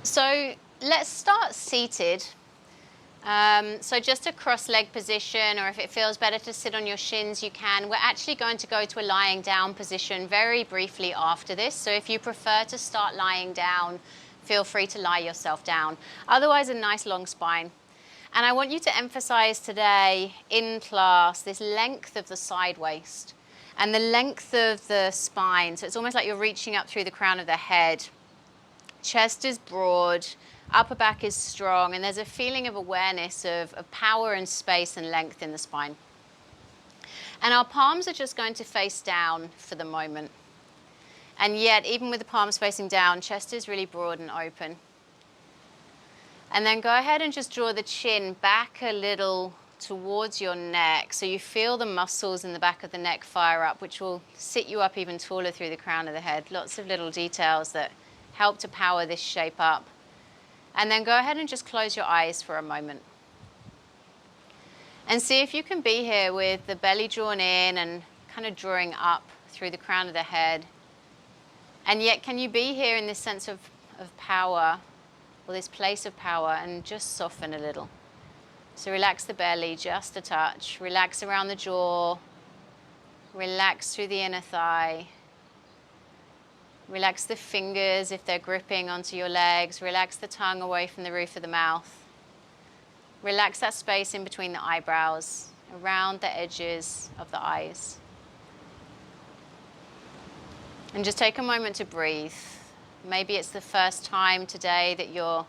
So let's start seated. So just a cross-leg position, or if it feels better to sit on your shins, you can. We're actually going to go to a lying down position very briefly after this. So if you prefer to start lying down, feel free to lie yourself down. Otherwise, a nice long spine. And I want you to emphasize today in class this length of the side waist and the length of the spine. So it's almost like you're reaching up through the crown of the head. Chest is broad, upper back is strong, and there's a feeling of awareness of power and space and length in the spine. And our palms are just going to face down for the moment. And yet, even with the palms facing down, chest is really broad and open. And then go ahead and just draw the chin back a little towards your neck, so you feel the muscles in the back of the neck fire up, which will sit you up even taller through the crown of the head. Lots of little details that help to power this shape up. And then go ahead and just close your eyes for a moment. And see if you can be here with the belly drawn in and kind of drawing up through the crown of the head. And yet, can you be here in this sense of power, or this place of power, and just soften a little? So relax the belly just a touch. Relax around the jaw. Relax through the inner thigh. Relax the fingers if they're gripping onto your legs. Relax the tongue away from the roof of the mouth. Relax that space in between the eyebrows, around the edges of the eyes. And just take a moment to breathe. Maybe it's the first time today that you're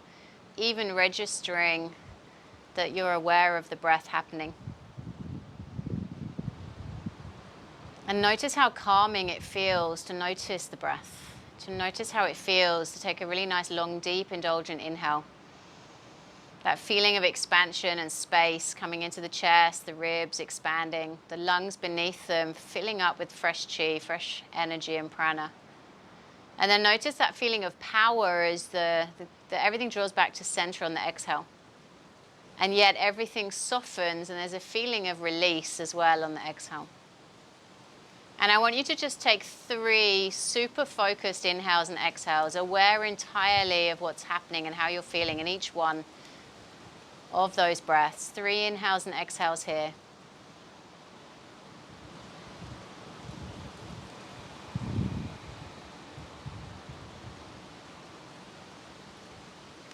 even registering that you're aware of the breath happening. And notice how calming it feels to notice the breath. To notice how it feels to take a really nice, long, deep, indulgent inhale. That feeling of expansion and space coming into the chest, the ribs expanding, the lungs beneath them filling up with fresh chi, fresh energy and prana. And then notice that feeling of power as everything draws back to center on the exhale. And yet everything softens and there's a feeling of release as well on the exhale. And I want you to just take 3 super focused inhales and exhales, aware entirely of what's happening and how you're feeling in each one of those breaths. 3 inhales and exhales here.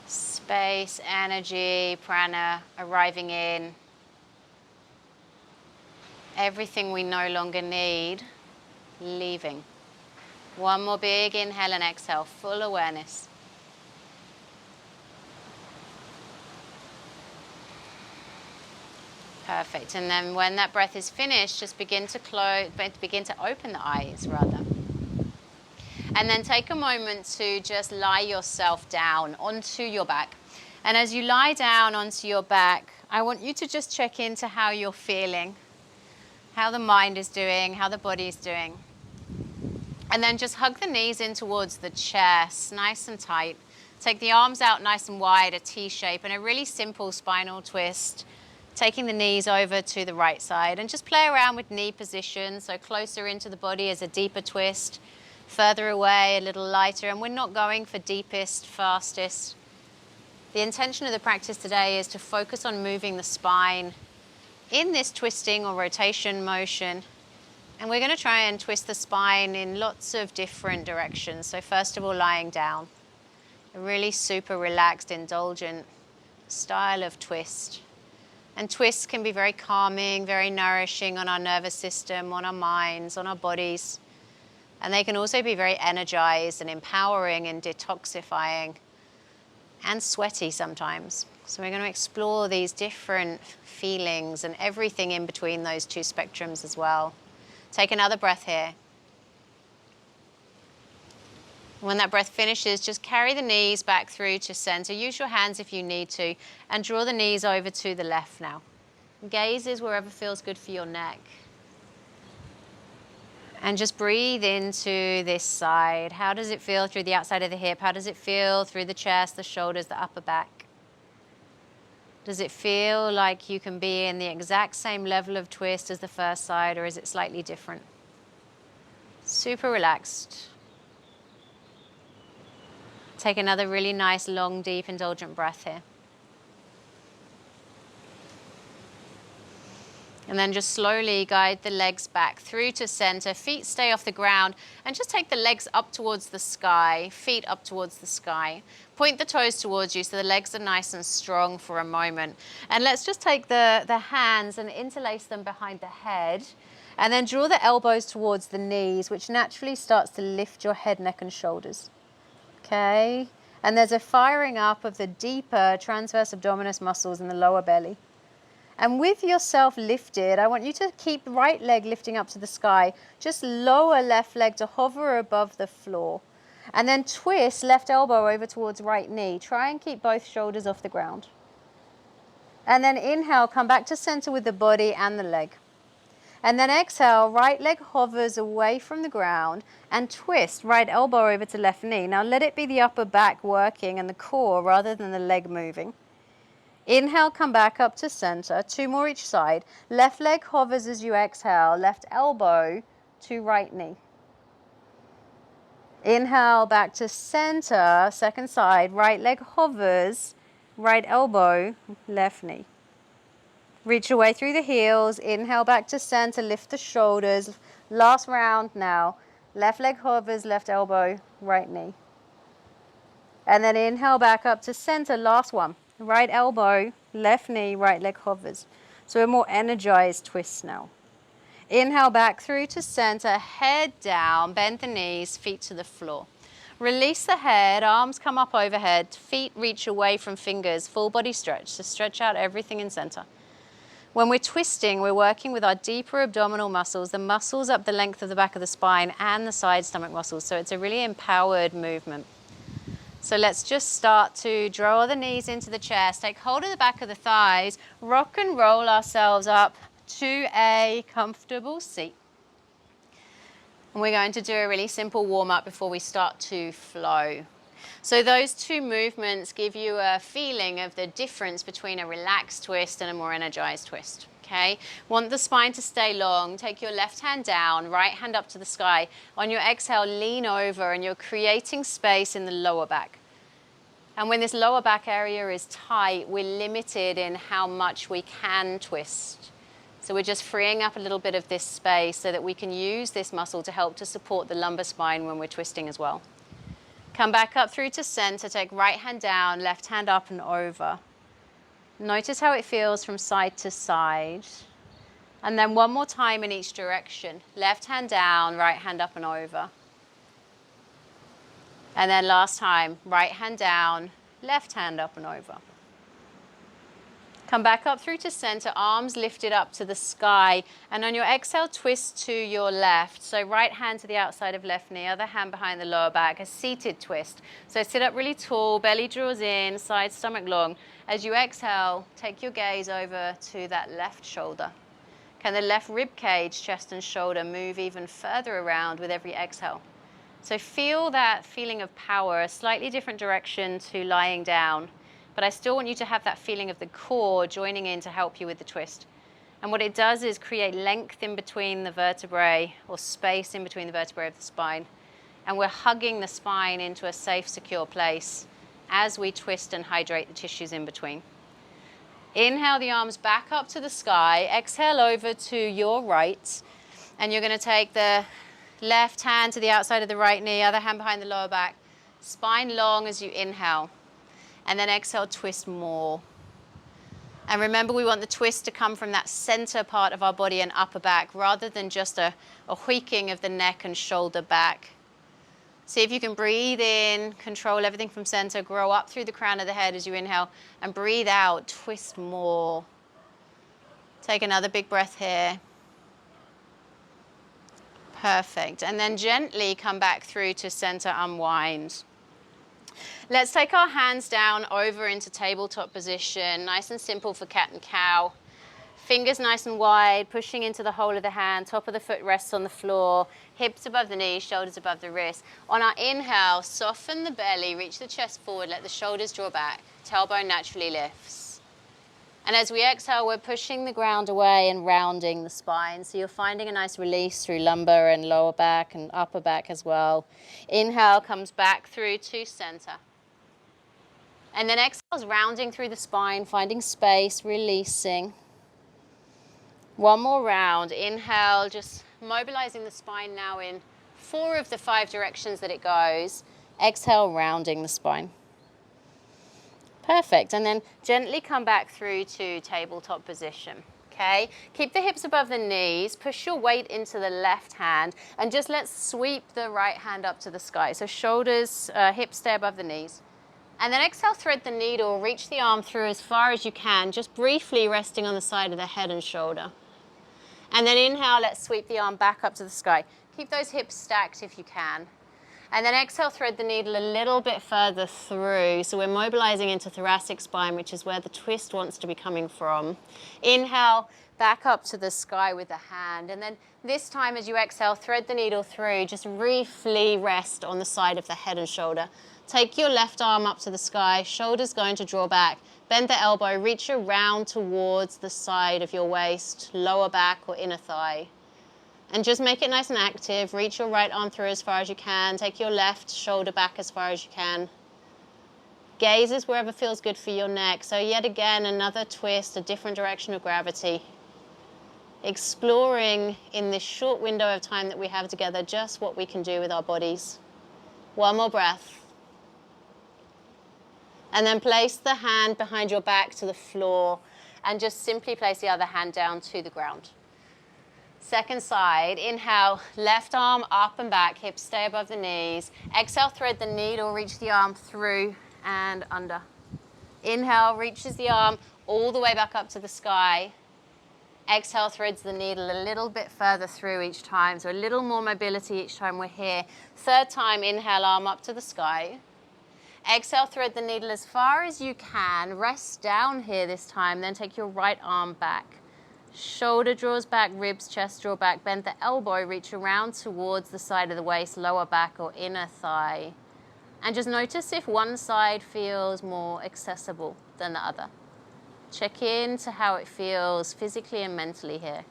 Space, energy, prana arriving in. Everything we no longer need, leaving. One more big inhale and exhale, full awareness. Perfect. And then when that breath is finished, just begin to open the eyes rather. And then take a moment to just lie yourself down onto your back. And as you lie down onto your back, I want you to just check into how you're feeling, how the mind is doing, how the body is doing. And then just hug the knees in towards the chest, nice and tight. Take the arms out nice and wide, a T shape, and a really simple spinal twist. Taking the knees over to the right side and just play around with knee position. So closer into the body as a deeper twist, further away, a little lighter. And we're not going for deepest, fastest. The intention of the practice today is to focus on moving the spine in this twisting or rotation motion. And we're going to try and twist the spine in lots of different directions. So first of all, lying down. A really super relaxed, indulgent style of twist. And twists can be very calming, very nourishing on our nervous system, on our minds, on our bodies. And they can also be very energized and empowering and detoxifying and sweaty sometimes. So we're going to explore these different feelings and everything in between those 2 spectrums as well. Take another breath here. When that breath finishes, just carry the knees back through to center. Use your hands if you need to, and draw the knees over to the left now. Gaze is wherever feels good for your neck. And just breathe into this side. How does it feel through the outside of the hip? How does it feel through the chest, the shoulders, the upper back? Does it feel like you can be in the exact same level of twist as the first side, or is it slightly different? Super relaxed. Take another really nice, long, deep, indulgent breath here. And then just slowly guide the legs back through to center. Feet stay off the ground. And just take the legs up towards the sky. Feet up towards the sky. Point the toes towards you so the legs are nice and strong for a moment. And let's just take the hands and interlace them behind the head. And then draw the elbows towards the knees, which naturally starts to lift your head, neck, and shoulders. Okay? And there's a firing up of the deeper transverse abdominis muscles in the lower belly. And with yourself lifted, I want you to keep the right leg lifting up to the sky. Just lower left leg to hover above the floor. And then twist left elbow over towards right knee. Try and keep both shoulders off the ground. And then inhale, come back to center with the body and the leg. And then exhale, right leg hovers away from the ground and twist right elbow over to left knee. Now let it be the upper back working and the core rather than the leg moving. Inhale, come back up to center, 2 more each side. Left leg hovers as you exhale, left elbow to right knee. Inhale, back to center, second side, right leg hovers, right elbow, left knee. Reach away through the heels, inhale back to center, lift the shoulders. Last round now, left leg hovers, left elbow, right knee. And then inhale back up to center, last one. Right elbow, left knee, right leg hovers. So a more energized twist now. Inhale back through to center, head down, bend the knees, feet to the floor. Release the head, arms come up overhead, feet reach away from fingers, full body stretch. So stretch out everything in center. When we're twisting, we're working with our deeper abdominal muscles, the muscles up the length of the back of the spine and the side stomach muscles. So it's a really empowered movement. So let's just start to draw the knees into the chest, take hold of the back of the thighs, rock and roll ourselves up to a comfortable seat. And we're going to do a really simple warm-up before we start to flow. So those 2 movements give you a feeling of the difference between a relaxed twist and a more energized twist. Okay, want the spine to stay long, take your left hand down, right hand up to the sky. On your exhale, lean over and you're creating space in the lower back. And when this lower back area is tight, we're limited in how much we can twist. So we're just freeing up a little bit of this space so that we can use this muscle to help to support the lumbar spine when we're twisting as well. Come back up through to center, take right hand down, left hand up and over. Notice how it feels from side to side. And then one more time in each direction. Left hand down, right hand up and over. And then last time, right hand down, left hand up and over. Come back up through to center, arms lifted up to the sky. And on your exhale, twist to your left. So right hand to the outside of left knee, other hand behind the lower back, a seated twist. So sit up really tall, belly draws in, side stomach long. As you exhale, take your gaze over to that left shoulder. Can the left rib cage, chest and shoulder move even further around with every exhale? So feel that feeling of power, a slightly different direction to lying down. But I still want you to have that feeling of the core joining in to help you with the twist. And what it does is create length in between the vertebrae, or space in between the vertebrae of the spine. And we're hugging the spine into a safe, secure place as we twist and hydrate the tissues in between. Inhale the arms back up to the sky. Exhale over to your right. And you're going to take the left hand to the outside of the right knee, other hand behind the lower back. Spine long as you inhale. And then exhale, twist more. And remember, we want the twist to come from that center part of our body and upper back, rather than just a tweaking of the neck and shoulder back. See if you can breathe in, control everything from center, grow up through the crown of the head as you inhale, and breathe out, twist more. Take another big breath here. Perfect. And then gently come back through to center, unwind. Let's take our hands down over into tabletop position, nice and simple for cat and cow. Fingers nice and wide, pushing into the whole of the hand, top of the foot rests on the floor, hips above the knees, shoulders above the wrist. On our inhale, soften the belly, reach the chest forward, let the shoulders draw back, tailbone naturally lifts. And as we exhale, we're pushing the ground away and rounding the spine. So you're finding a nice release through lumbar and lower back and upper back as well. Inhale comes back through to center. And then exhale's rounding through the spine, finding space, releasing. One more round. Inhale, just mobilizing the spine now in 4 of the 5 directions that it goes. Exhale, rounding the spine. Perfect. And then gently come back through to tabletop position. Okay, keep the hips above the knees, push your weight into the left hand, and just let's sweep the right hand up to the sky. So shoulders, hips stay above the knees. And then exhale, thread the needle, reach the arm through as far as you can, just briefly resting on the side of the head and shoulder. And then inhale, let's sweep the arm back up to the sky. Keep those hips stacked if you can. And then exhale, thread the needle a little bit further through. So we're mobilizing into thoracic spine, which is where the twist wants to be coming from. Inhale, back up to the sky with the hand. And then this time as you exhale, thread the needle through. Just briefly rest on the side of the head and shoulder. Take your left arm up to the sky. Shoulders going to draw back. Bend the elbow, reach around towards the side of your waist, lower back or inner thigh. And just make it nice and active. Reach your right arm through as far as you can. Take your left shoulder back as far as you can. Gaze is wherever feels good for your neck. So yet again, another twist, a different direction of gravity. Exploring in this short window of time that we have together just what we can do with our bodies. One more breath. And then place the hand behind your back to the floor and just simply place the other hand down to the ground. Second side, inhale, left arm up and back, hips stay above the knees. Exhale, thread the needle, reach the arm through and under. Inhale, reaches the arm all the way back up to the sky. Exhale, threads the needle a little bit further through each time, so a little more mobility each time we're here. Third time, inhale, arm up to the sky. Exhale, thread the needle as far as you can. Rest down here this time, then take your right arm back. Shoulder draws back, ribs, chest draw back, bend the elbow, reach around towards the side of the waist, lower back or inner thigh. And just notice if one side feels more accessible than the other. Check in to how it feels physically and mentally here.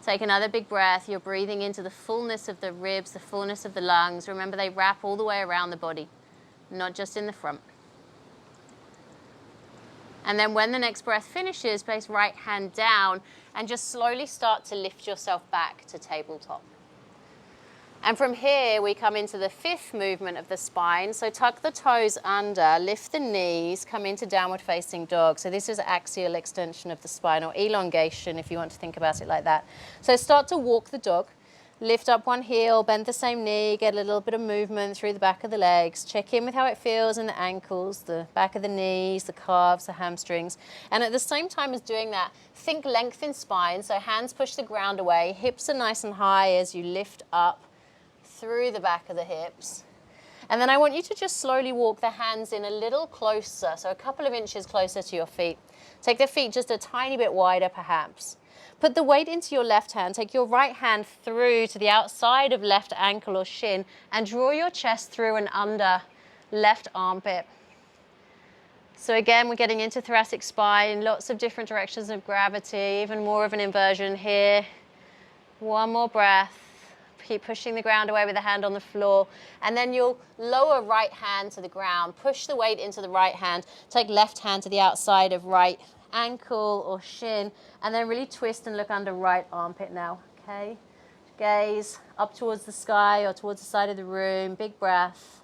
Take another big breath. You're breathing into the fullness of the ribs, the fullness of the lungs. Remember, they wrap all the way around the body, not just in the front. And then when the next breath finishes, place right hand down and just slowly start to lift yourself back to tabletop. And from here, we come into the 5th movement of the spine. So tuck the toes under, lift the knees, come into downward facing dog. So this is axial extension of the spine, or elongation if you want to think about it like that. So start to walk the dog. Lift up one heel, bend the same knee, get a little bit of movement through the back of the legs. Check in with how it feels in the ankles, the back of the knees, the calves, the hamstrings. And at the same time as doing that, think length in spine. So hands push the ground away, hips are nice and high as you lift up through the back of the hips. And then I want you to just slowly walk the hands in a little closer, so a couple of inches closer to your feet. Take the feet just a tiny bit wider perhaps. Put the weight into your left hand. Take your right hand through to the outside of left ankle or shin and draw your chest through and under left armpit. So again, we're getting into thoracic spine, lots of different directions of gravity, even more of an inversion here. One more breath. Keep pushing the ground away with the hand on the floor. And then you'll lower right hand to the ground. Push the weight into the right hand. Take left hand to the outside of right ankle or shin, and then really twist and look under right armpit now, okay? Gaze up towards the sky or towards the side of the room, big breath.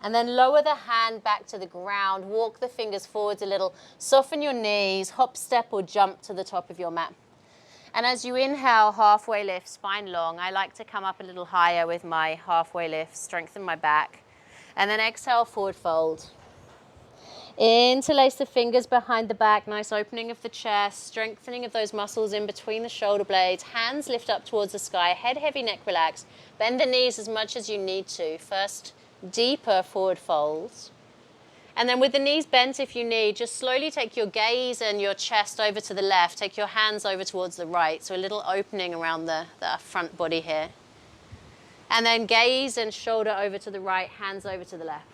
And then lower the hand back to the ground, walk the fingers forwards a little, soften your knees, hop, step or jump to the top of your mat. And as you inhale, halfway lift, spine long, I like to come up a little higher with my halfway lift, strengthen my back. And then exhale, forward fold. Interlace the fingers behind the back, nice opening of the chest, strengthening of those muscles in between the shoulder blades. Hands lift up towards the sky, head heavy, neck relaxed. Bend the knees as much as you need to. First, deeper forward folds. And then with the knees bent if you need, just slowly take your gaze and your chest over to the left. Take your hands over towards the right. So a little opening around the front body here. And then gaze and shoulder over to the right, hands over to the left.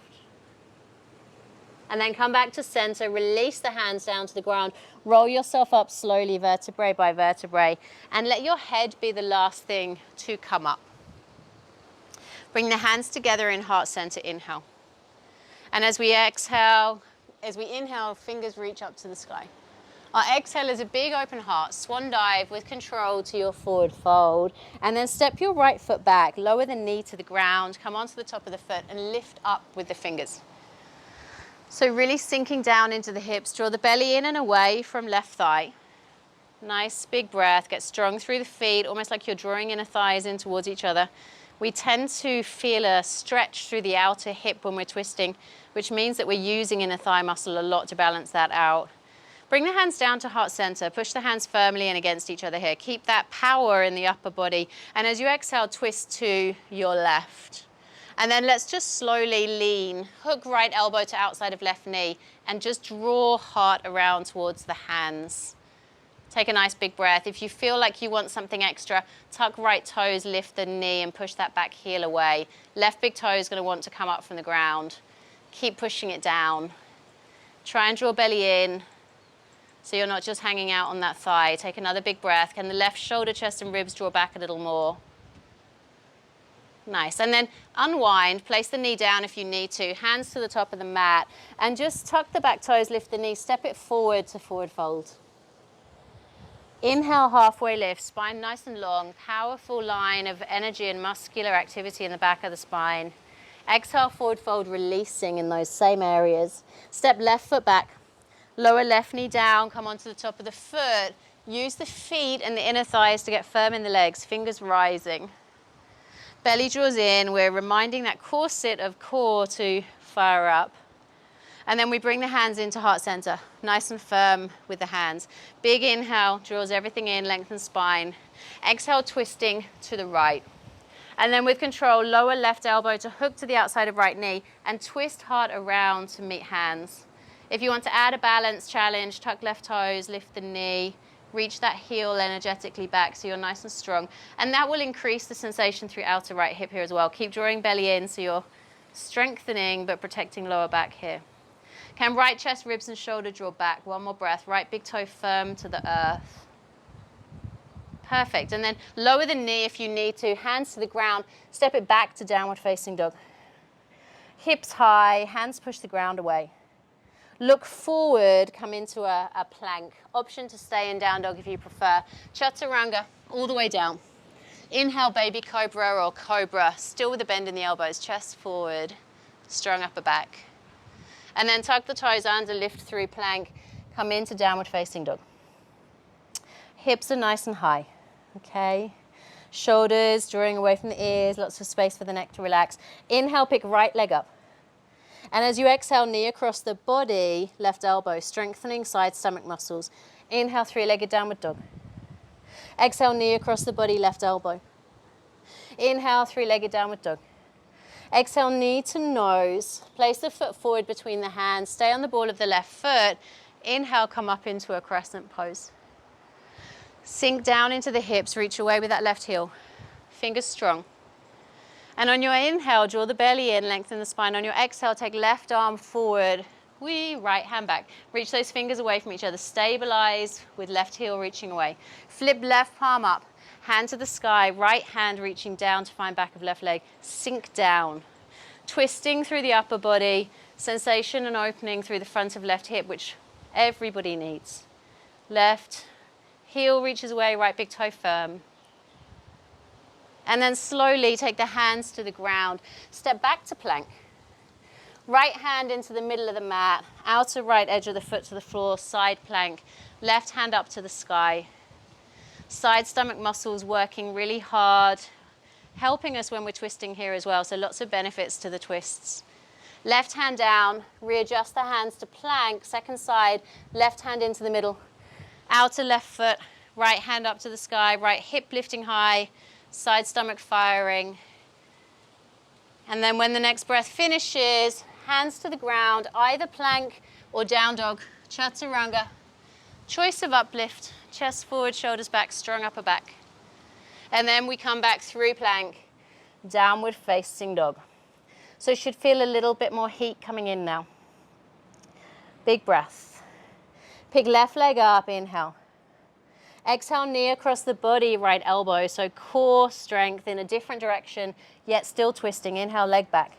And then come back to center, release the hands down to the ground, roll yourself up slowly, vertebrae by vertebrae, and let your head be the last thing to come up. Bring the hands together in heart center, inhale. And as we exhale, as we inhale, fingers reach up to the sky. Our exhale is a big open heart, swan dive with control to your forward fold. And then step your right foot back, lower the knee to the ground, come onto the top of the foot and lift up with the fingers. So really sinking down into the hips, draw the belly in and away from left thigh. Nice big breath, get strong through the feet, almost like you're drawing inner thighs in towards each other. We tend to feel a stretch through the outer hip when we're twisting, which means that we're using inner thigh muscle a lot to balance that out. Bring the hands down to heart center. Push the hands firmly in against each other here. Keep that power in the upper body. And as you exhale, twist to your left. And then let's just slowly lean. Hook right elbow to outside of left knee. And just draw heart around towards the hands. Take a nice big breath. If you feel like you want something extra, tuck right toes, lift the knee, and push that back heel away. Left big toe is going to want to come up from the ground. Keep pushing it down. Try and draw belly in. So you're not just hanging out on that thigh. Take another big breath. Can the left shoulder, chest, and ribs draw back a little more? Nice. And then unwind. Place the knee down if you need to. Hands to the top of the mat. And just tuck the back toes, lift the knee, step it forward to forward fold. Inhale, halfway lift. Spine nice and long. Powerful line of energy and muscular activity in the back of the spine. Exhale, forward fold, releasing in those same areas. Step left foot back. Lower left knee down, come onto the top of the foot. Use the feet and the inner thighs to get firm in the legs, fingers rising. Belly draws in, we're reminding that core sit of core to fire up. And then we bring the hands into heart center, nice and firm with the hands. Big inhale, draws everything in, lengthen spine. Exhale, twisting to the right. And then with control, lower left elbow to hook to the outside of right knee and twist heart around to meet hands. If you want to add a balance challenge, tuck left toes, lift the knee, reach that heel energetically back so you're nice and strong. And that will increase the sensation through outer right hip here as well. Keep drawing belly in so you're strengthening but protecting lower back here. Can right chest, ribs, and shoulder draw back? One more breath. Right big toe firm to the earth. Perfect. And then lower the knee if you need to. Hands to the ground. Step it back to downward facing dog. Hips high. Hands push the ground away. Look forward, come into a plank. Option to stay in down dog if you prefer. Chaturanga, all the way down. Inhale, baby cobra or cobra, still with a bend in the elbows, chest forward, strong upper back. And then tuck the toes under, lift through plank, come into downward facing dog. Hips are nice and high, okay? Shoulders drawing away from the ears, lots of space for the neck to relax. Inhale, pick right leg up. And as you exhale, knee across the body, left elbow, strengthening side stomach muscles. Inhale, three-legged downward dog. Exhale, knee across the body, left elbow. Inhale, three-legged downward dog. Exhale, knee to nose. Place the foot forward between the hands. Stay on the ball of the left foot. Inhale, come up into a crescent pose. Sink down into the hips, reach away with that left heel. Fingers strong. And on your inhale, draw the belly in, lengthen the spine. On your exhale, take left arm forward. Right hand back. Reach those fingers away from each other. Stabilize with left heel reaching away. Flip left palm up. Hand to the sky. Right hand reaching down to find back of left leg. Sink down. Twisting through the upper body. Sensation and opening through the front of left hip, which everybody needs. Left heel reaches away. Right big toe firm. And then slowly take the hands to the ground. Step back to plank. Right hand into the middle of the mat. Outer right edge of the foot to the floor. Side plank. Left hand up to the sky. Side stomach muscles working really hard. Helping us when we're twisting here as well. So lots of benefits to the twists. Left hand down. Readjust the hands to plank. Second side. Left hand into the middle. Outer left foot. Right hand up to the sky. Right hip lifting high. Side stomach firing. And then when the next breath finishes, hands to the ground, either plank or down dog, chaturanga. Choice of uplift, chest forward, shoulders back, strong upper back. And then we come back through plank, downward facing dog. So you should feel a little bit more heat coming in now. Big breath. Pick left leg up, inhale. Exhale, knee across the body, right elbow. So core strength in a different direction, yet still twisting. Inhale, leg back.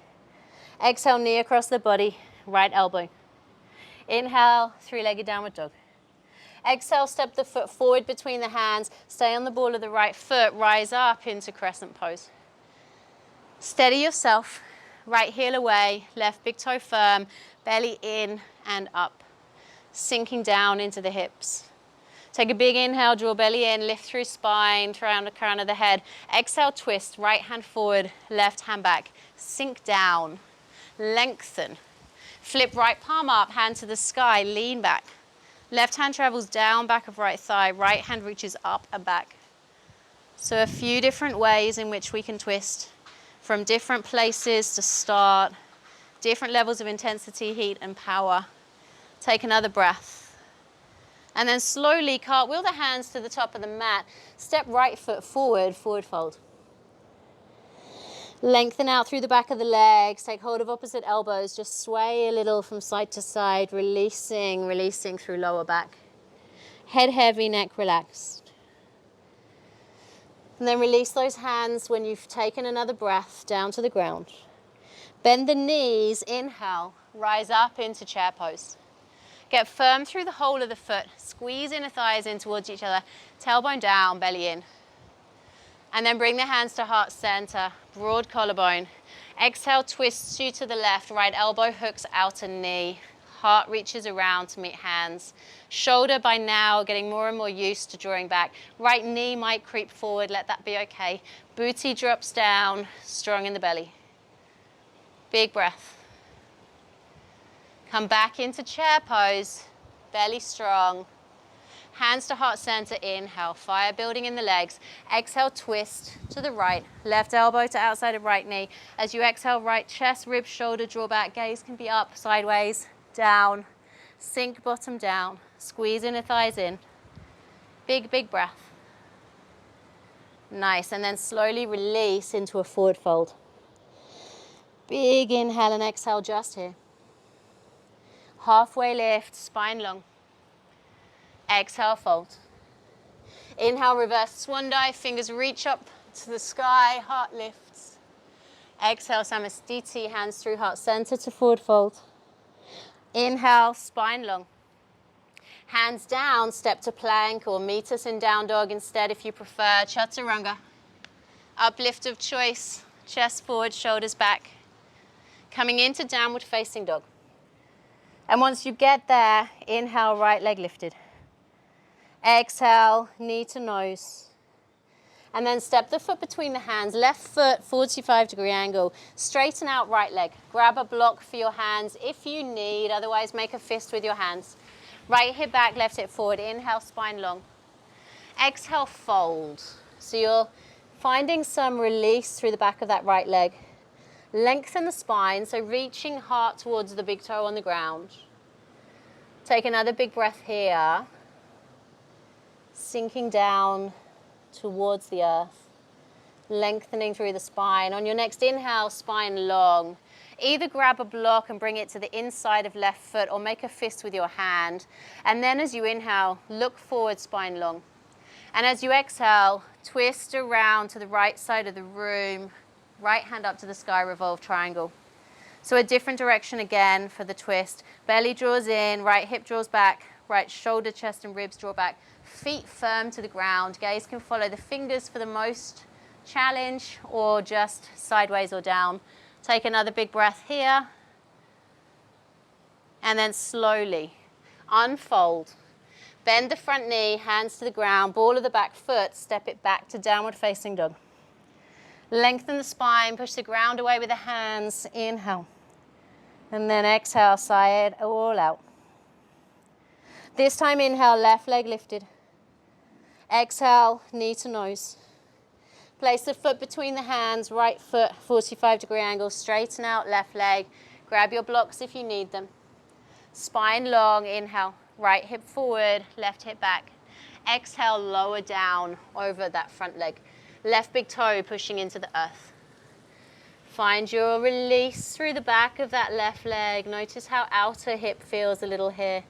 Exhale, knee across the body, right elbow. Inhale, three-legged downward dog. Exhale, step the foot forward between the hands. Stay on the ball of the right foot. Rise up into crescent pose. Steady yourself. Right heel away, left big toe firm, belly in and up. Sinking down into the hips. Take a big inhale, draw belly in, lift through spine, around the crown of the head. Exhale, twist, right hand forward, left hand back. Sink down, lengthen. Flip right palm up, hand to the sky, lean back. Left hand travels down, back of right thigh, right hand reaches up and back. So a few different ways in which we can twist from different places to start, different levels of intensity, heat and power. Take another breath. And then slowly cartwheel the hands to the top of the mat. Step right foot forward, forward fold. Lengthen out through the back of the legs. Take hold of opposite elbows. Just sway a little from side to side, releasing through lower back. Head heavy, neck relaxed. And then release those hands when you've taken another breath down to the ground. Bend the knees, inhale, rise up into chair pose. Get firm through the whole of the foot. Squeeze inner thighs in towards each other. Tailbone down, belly in. And then bring the hands to heart center, broad collarbone. Exhale, twist you to the left, right elbow hooks outer knee. Heart reaches around to meet hands. Shoulder by now getting more and more used to drawing back. Right knee might creep forward, let that be okay. Booty drops down, strong in the belly. Big breath. Come back into chair pose, belly strong. Hands to heart center, inhale, fire building in the legs. Exhale, twist to the right, left elbow to outside of right knee. As you exhale, right chest, ribs, shoulder, draw back. Gaze can be up, sideways, down. Sink bottom down, squeeze inner thighs in. Big, big breath. Nice, and then slowly release into a forward fold. Big inhale and exhale just here. Halfway lift, spine long. Exhale, fold. Inhale, reverse swan dive, fingers reach up to the sky, heart lifts. Exhale, Samastiti, hands through heart center to forward fold. Inhale, spine long. Hands down, step to plank or meet us in down dog instead if you prefer. Chaturanga. Uplift of choice, chest forward, shoulders back. Coming into downward facing dog. And once you get there, inhale, right leg lifted. Exhale, knee to nose. And then step the foot between the hands, left foot, 45-degree angle. Straighten out right leg. Grab a block for your hands if you need, otherwise make a fist with your hands. Right hip back, left hip forward. Inhale, spine long. Exhale, fold. So you're finding some release through the back of that right leg. Lengthen the spine, so reaching heart towards the big toe on the ground. Take another big breath here. Sinking down towards the earth, lengthening through the spine. On your next inhale, spine long. Either grab a block and bring it to the inside of left foot or make a fist with your hand. And then as you inhale, look forward, spine long. And as you exhale, twist around to the right side of the room, right hand up to the sky, revolve triangle. So a different direction again for the twist. Belly draws in, right hip draws back, right shoulder, chest and ribs draw back. Feet firm to the ground. Gaze can follow the fingers for the most challenge or just sideways or down. Take another big breath here. And then slowly unfold. Bend the front knee, hands to the ground, ball of the back foot, step it back to downward facing dog. Lengthen the spine, push the ground away with the hands. Inhale. And then exhale, sigh it all out. This time inhale, left leg lifted. Exhale, knee to nose. Place the foot between the hands, right foot, 45-degree angle, straighten out left leg. Grab your blocks if you need them. Spine long, inhale, right hip forward, left hip back. Exhale, lower down over that front leg. Left big toe pushing into the earth. Find your release through the back of that left leg. Notice how outer hip feels a little here.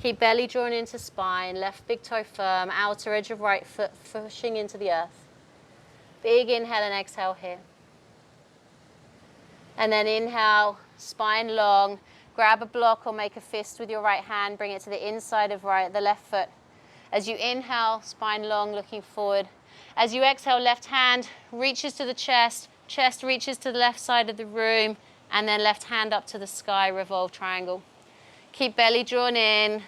Keep belly drawn into spine, left big toe firm, outer edge of right foot pushing into the earth. Big inhale and exhale here. And then inhale, spine long. Grab a block or make a fist with your right hand. Bring it to the inside of the left foot. As you inhale, spine long, looking forward. As you exhale, left hand reaches to the chest. Chest reaches to the left side of the room. And then left hand up to the sky, revolve triangle. Keep belly drawn in.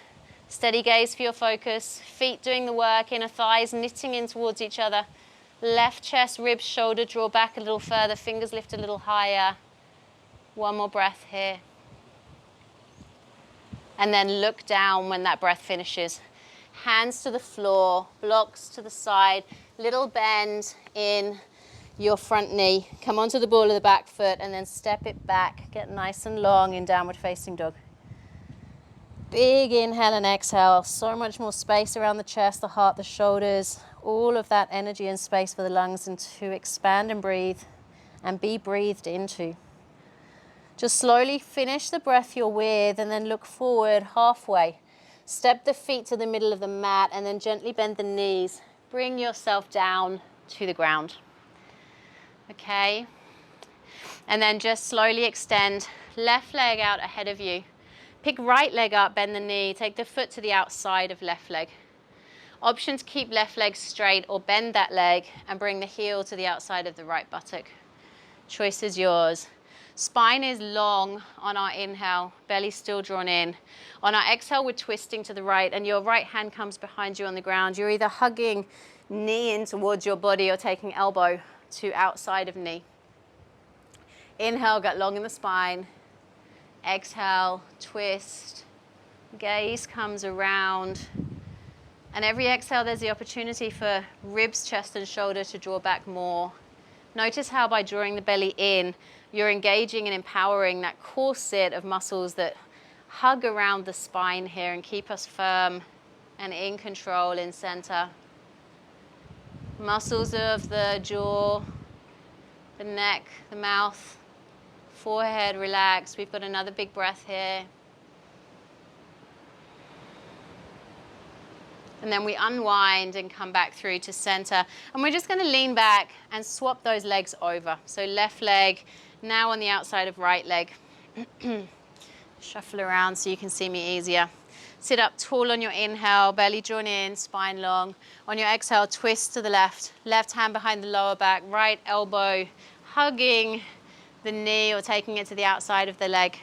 Steady gaze for your focus. Feet doing the work. Inner thighs knitting in towards each other. Left chest, ribs, shoulder, draw back a little further. Fingers lift a little higher. One more breath here. And then look down when that breath finishes. Hands to the floor, blocks to the side. Little bend in your front knee. Come onto the ball of the back foot and then step it back. Get nice and long in downward facing dog. Big inhale and exhale. So much more space around the chest, the heart, the shoulders. All of that energy and space for the lungs and to expand and breathe and be breathed into. Just slowly finish the breath you're with and then look forward halfway. Step the feet to the middle of the mat and then gently bend the knees. Bring yourself down to the ground. Okay? And then just slowly extend left leg out ahead of you. Pick right leg up, bend the knee. Take the foot to the outside of left leg. Option to keep left leg straight or bend that leg and bring the heel to the outside of the right buttock. Choice is yours. Spine is long on our inhale, belly still drawn in. On our exhale, we're twisting to the right and your right hand comes behind you on the ground. You're either hugging knee in towards your body or taking elbow to outside of knee. Inhale, get long in the spine. Exhale, twist. Gaze comes around. And every exhale, there's the opportunity for ribs, chest, and shoulder to draw back more. Notice how by drawing the belly in, you're engaging and empowering that core set of muscles that hug around the spine here and keep us firm and in control in center. Muscles of the jaw, the neck, the mouth, forehead relaxed. We've got another big breath here. And then we unwind and come back through to center. And we're just going to lean back and swap those legs over. So left leg now on the outside of right leg. Shuffle around so you can see me easier. Sit up tall on your inhale, belly drawn in, spine long. On your exhale, twist to the left. Left hand behind the lower back, right elbow hugging the knee or taking it to the outside of the leg.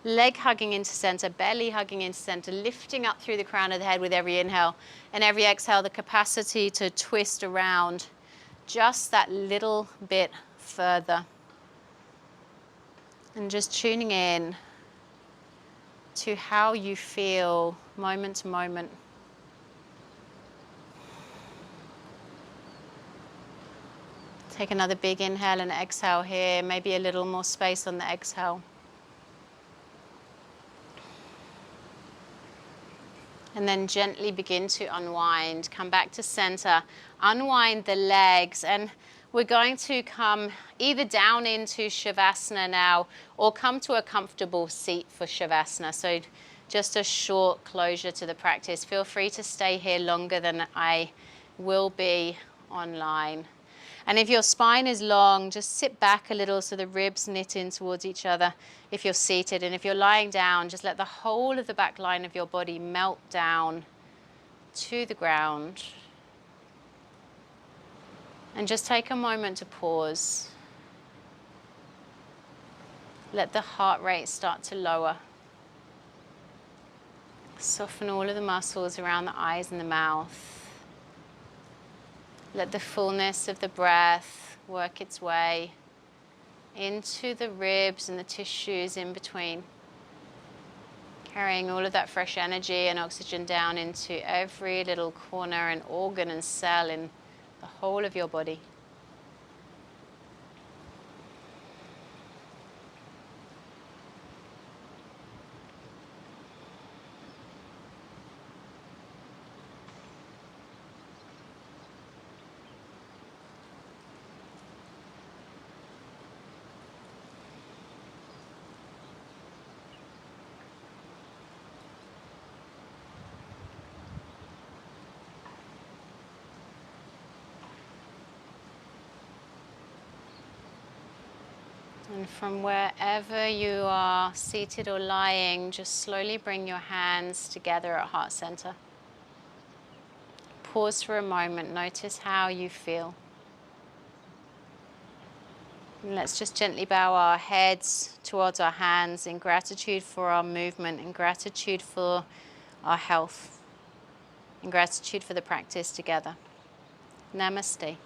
Leg hugging into center, belly hugging into center, lifting up through the crown of the head with every inhale. And every exhale, the capacity to twist around just that little bit further. And just tuning in to how you feel moment to moment. Take another big inhale and exhale here, maybe a little more space on the exhale. And then gently begin to unwind. Come back to center. Unwind the legs. And we're going to come either down into Shavasana now or come to a comfortable seat for Shavasana. So just a short closure to the practice. Feel free to stay here longer than I will be online. And if your spine is long, just sit back a little so the ribs knit in towards each other if you're seated. And if you're lying down, just let the whole of the back line of your body melt down to the ground. And just take a moment to pause. Let the heart rate start to lower. Soften all of the muscles around the eyes and the mouth. Let the fullness of the breath work its way into the ribs and the tissues in between. Carrying all of that fresh energy and oxygen down into every little corner and organ and cell in the whole of your body. And from wherever you are, seated or lying, just slowly bring your hands together at heart center. Pause for a moment, notice how you feel. And let's just gently bow our heads towards our hands in gratitude for our movement, in gratitude for our health, in gratitude for the practice together. Namaste.